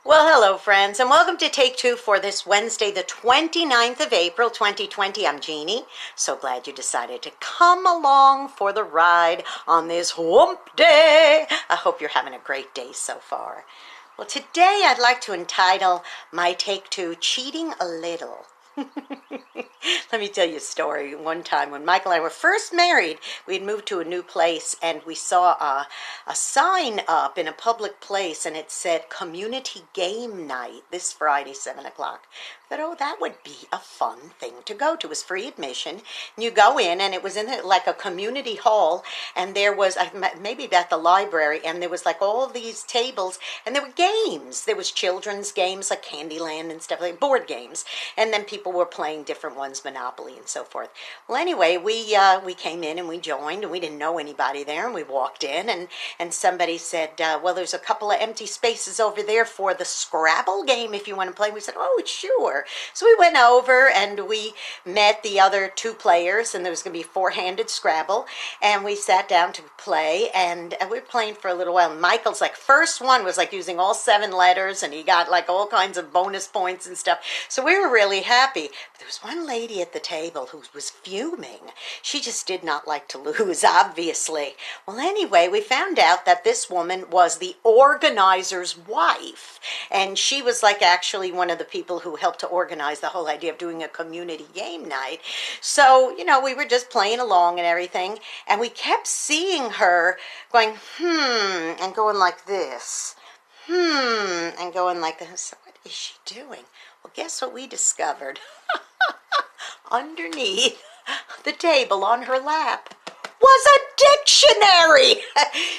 Well, hello, friends, and welcome to Take Two for this Wednesday, the 29th of April, 2020. I'm Jeannie. So glad you decided to come along for the ride on this hump day. I hope you're having a great day so far. Well, today I'd like to entitle my Take Two, Cheating a Little. Let me tell you a story. One time when Michael and I were first married, we had moved to a new place and we saw a sign up in a public place and it said community game night this Friday, 7 o'clock. I thought, oh, that would be a fun thing to go to. It was free admission. And you go in and it was in like a community hall and there was, maybe at the library, and there was like all these tables and there were games. There was children's games like Candyland and stuff, like board games. And then people were playing different ones, Monopoly and so forth. Well, anyway, we came in and we joined and we didn't know anybody there, and we walked in and somebody said, well, there's a couple of empty spaces over there for the Scrabble game if you want to play. We said, oh, sure. So we went over and we met the other two players, and there was going to be four-handed Scrabble, and we sat down to play, and we were playing for a little while. Michael's like first one was like using all 7 letters, and he got like all kinds of bonus points and stuff. So we were really happy. But there was one lady at the table who was fuming. She just did not like to lose, obviously. Well, anyway, we found out that this woman was the organizer's wife, and she was like actually one of the people who helped to organize the whole idea of doing a community game night. So, we were just playing along and everything, and we kept seeing her going, and going like this, and going like this. So what is she doing? Well, guess what we discovered? Underneath the table on her lap was a dictionary.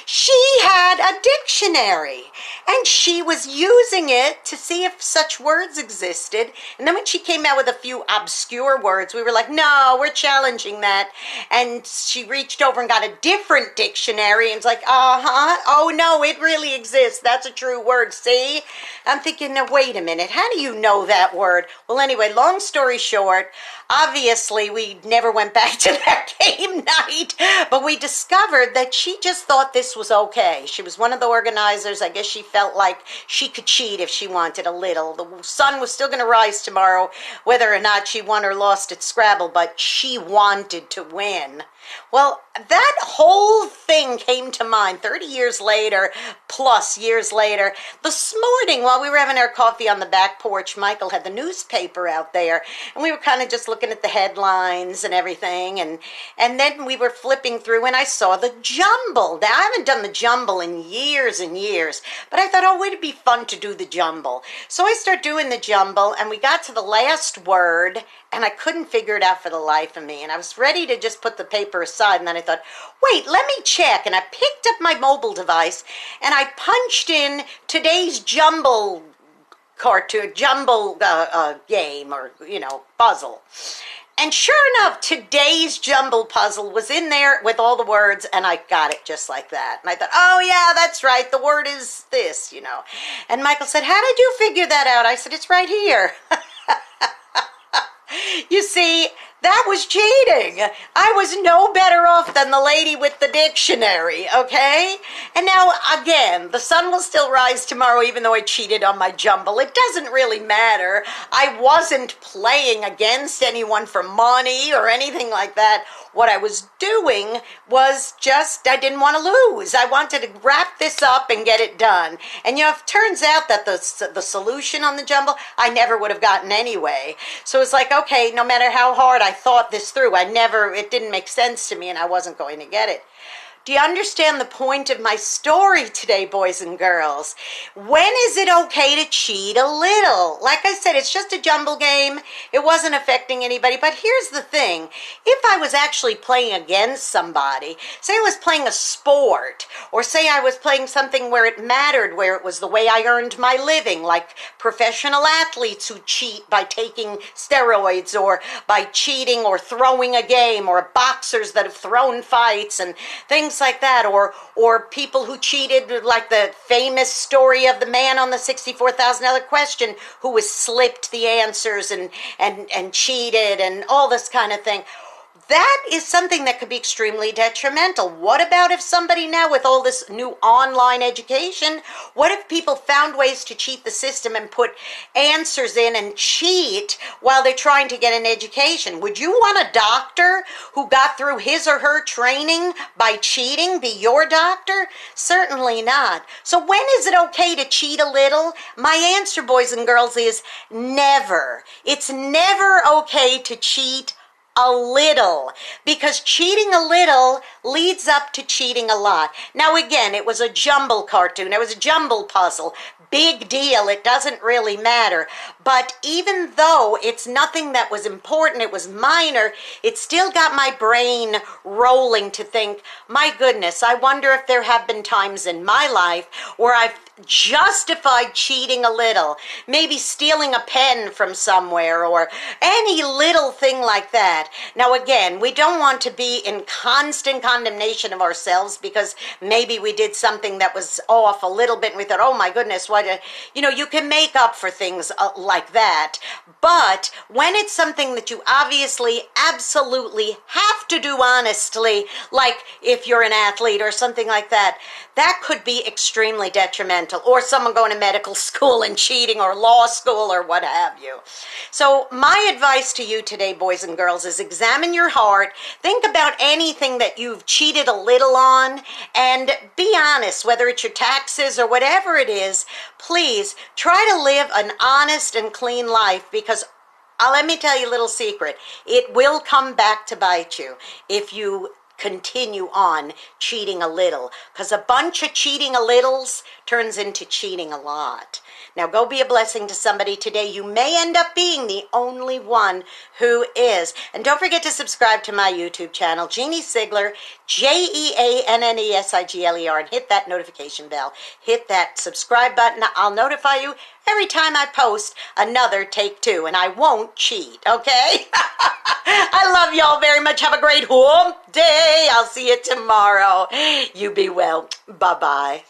She had a dictionary, and she was using it to see if such words existed. And then when she came out with a few obscure words, we were like, no, we're challenging that. And she reached over and got a different dictionary and was like, oh no, it really exists. That's a true word, see? I'm thinking, now wait a minute, how do you know that word? Well, anyway, long story short, obviously we never went back to that game night, but we discovered that she just thought this was okay. She was one of the organizers. I guess she felt like she could cheat if she wanted a little. The sun was still going to rise tomorrow, whether or not she won or lost at Scrabble, but she wanted to win. Well, that whole thing came to mind 30 years later, plus years later. This morning, while we were having our coffee on the back porch, Michael had the newspaper out there, and we were kind of just looking at the headlines and everything, and then we were flipping through, and I saw the jumble. Now, I haven't done the jumble in years and years, but I thought, oh, it'd be fun to do the jumble. So I start doing the jumble, and we got to the last word, and I couldn't figure it out for the life of me, and I was ready to just put the paper aside, and then I thought, wait, let me check, and I picked up my mobile device, and I punched in today's jumble cartoon, jumble game, or, puzzle. And sure enough, today's jumble puzzle was in there with all the words, and I got it just like that. And I thought, oh yeah, that's right, the word is this, And Michael said, how did you figure that out? I said, it's right here. You see, that was cheating. I was no better off than the lady with the dictionary, okay? And now, again, the sun will still rise tomorrow even though I cheated on my jumble. It doesn't really matter. I wasn't playing against anyone for money or anything like that. What I was doing was just, I didn't want to lose. I wanted to wrap this up and get it done. And it turns out that the solution on the jumble, I never would have gotten anyway. So it's like, okay, no matter how hard I thought this through, it didn't make sense to me, and I wasn't going to get it. Do you understand the point of my story today, boys and girls? When is it okay to cheat a little? Like I said, it's just a jumble game. It wasn't affecting anybody. But here's the thing. If I was actually playing against somebody, say I was playing a sport, or say I was playing something where it mattered, where it was the way I earned my living, like professional athletes who cheat by taking steroids, or by cheating or throwing a game, or boxers that have thrown fights and things like that, or people who cheated, like the famous story of the man on the $64,000 question who was slipped the answers and cheated and all this kind of thing. that is something that could be extremely detrimental. What about if somebody now with all this new online education, what if people found ways to cheat the system and put answers in and cheat while they're trying to get an education? Would you want a doctor who got through his or her training by cheating be your doctor? Certainly not. So when is it okay to cheat a little? My answer, boys and girls, is never. It's never okay to cheat a little, because cheating a little leads up to cheating a lot. Now again, it was a jumble cartoon, it was a jumble puzzle, big deal, it doesn't really matter. But even though it's nothing that was important, it was minor, it still got my brain rolling to think, my goodness, I wonder if there have been times in my life where I've justified cheating a little, maybe stealing a pen from somewhere or any little thing like that. Now again, we don't want to be in constant condemnation of ourselves because maybe we did something that was off a little bit and we thought, oh my goodness, what you can make up for things like that. But when it's something that you obviously absolutely have to do honestly, like if you're an athlete or something like that, that could be extremely detrimental. Or someone going to medical school and cheating, or law school, or what have you. So my advice to you today, boys and girls, is examine your heart. Think about anything that you've cheated a little on, and be honest, whether it's your taxes or whatever it is. Please try to live an honest and clean life, because let me tell you a little secret. It will come back to bite you if you continue on cheating a little, because a bunch of cheating a littles turns into cheating a lot. Now go be a blessing to somebody today. You may end up being the only one who is. And don't forget to subscribe to my YouTube channel, Jeanne Sigler, JeanneSigler, and hit that notification bell. Hit that subscribe button. I'll notify you every time I post another Take Two, and I won't cheat, okay? I love y'all very much. Have a great hump day. I'll see you tomorrow. You be well. Bye-bye.